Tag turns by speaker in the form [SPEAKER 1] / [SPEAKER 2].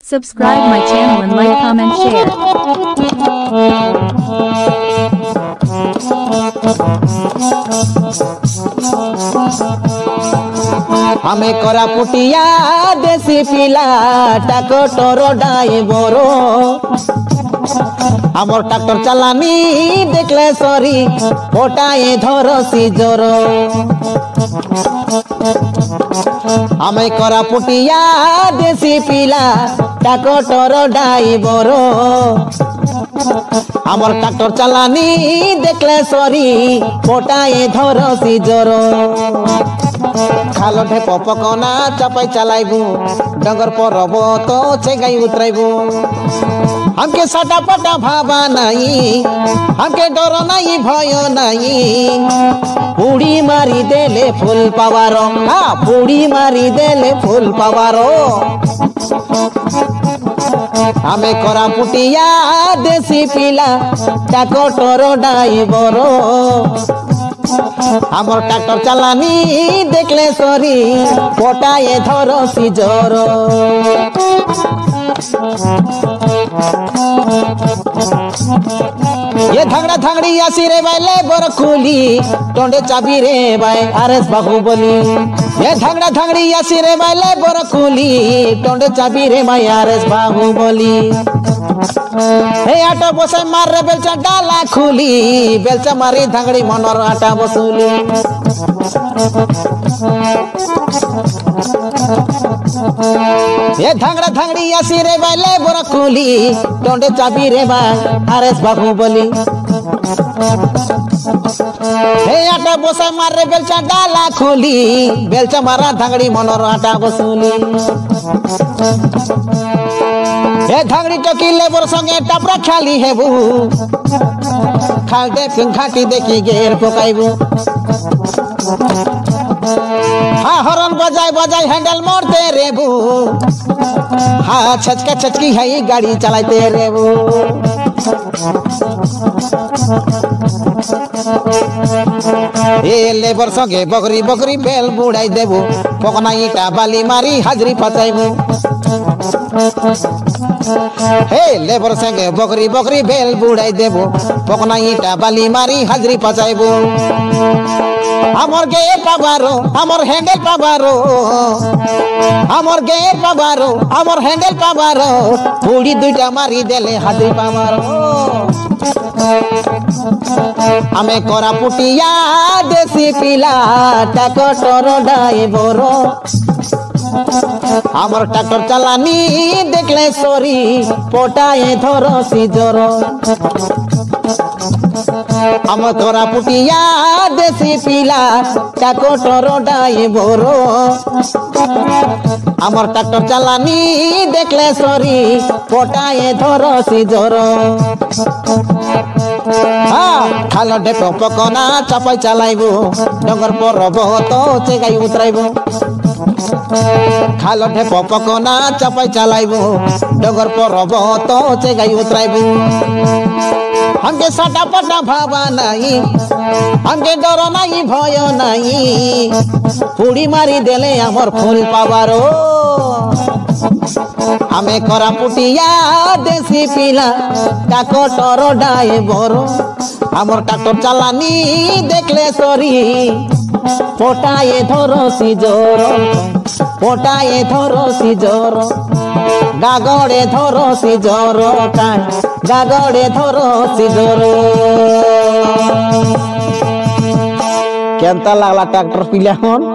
[SPEAKER 1] Subscribe my channel and like, comment, share.
[SPEAKER 2] हमें कोरापुटिया देसी पिला ट्रैक्टर ड्राइवरो आमर ट्रैक्टर चलानी देखले सरी ओटाए धरसी जोर हमें कोरापुटिया देसी पिला ट्रैक्टर ड्राइवरो आमर ट्रैक्टर चलानी देखले सरी ओटाए धरसी जोर खालो ढेप पकना चपाई चलाइबू डंगर परब तो चेगाई उतराइबू हमके सटा पटा भाबा नहीं हमके डर नहीं भय नहीं पुड़ी मारी देले फूल पावारो हाँ पुड़ी मारी देले फूल पावारो हमें कोरापुटिया देसी पिला ट्रैक्टर ड्राइवरो आमर ट्रैक्टर चलानी देखले सरी पोटाए धरसी जोर ये धंगड़ा धंगड़ी आसी रे बाइले बर खुली टोंडे चाबी रे बाई आरएस बाहुबली ये धंगड़ा धंगड़ी आसी रे बाइले बर खुली टोंडे चाबी रे बाई आरएस बाहुबली हे आटा बसे मार रे बेलचा डाला खुली बेलचा मारी धंगड़ी मनोर आटा बसूली ये धंगड़ा धंगड़ी आसी रे बाइले बर खुली टोंडे चाबी रे बाई आरएस बाहुबली हे आटा बसे मार रे बेलचा डाला खुली बेलचा मारा धंगड़ी मनोर आटा बसूली ए धंगड़ी टकी लेबर संगे टापरा खाली हेबू खाल दे घाटी देखी गेर पकाइबू हाँ हॉर्न बजाय बजाय हैंडल मोड़ते रेबू हाँ छचका छचकी है गाड़ी चलाते रेबू ए लेबर संगे बकरी बकरी बेल बुड़ाई देबू पकना ईटा बाली मारी हाजरी पचाइबू हे लेबर संगे बकरी बकरी बेल बुड़ाई देबो पकना ईटा बाली मारी हाजरी पचाइबो हमर गेर पाबारो हमर हैंडल पाबारो हमर गेर पाबारो हमर हैंडल पाबारो पूड़ी दुइटा मारी देले हाजरी पाबारो हमें कोरापुटिया देसी पिला ट्रैक्टर ड्राइवरो आमर ट्रैक्टर चलानी देखले सरी पोटाए धरसी जोर आमर कोरापुटिया देसी पिला ट्रैक्टर ड्राइवरो आमर ट्रैक्टर चलानी देखले सरी पोटाए धरसी जोर हाँ खालो ढेप पकना चपाई चलाइबू डंगर परब तो चेगाई उतराइबू खालो ढेप पकना चपाई चलाइबू डगर परब तो चेगाई उतराइबू हमके सटा पटा भाबा नहीं हमके डर नहीं भय नहीं पुड़ी मारी देले आमर फूल पावारो हमें कोरापुटिया देसी पिला ट्रैक्टर ड्राइवरो आमर ट्रैक्टर चलानी देखले सरी पोटाए धरसी जोर पोटाए धरसी जोर गागड़े धरसी जोर गागड़े धरसी जोर केंता लागला ट्रैक्टर पिला हन।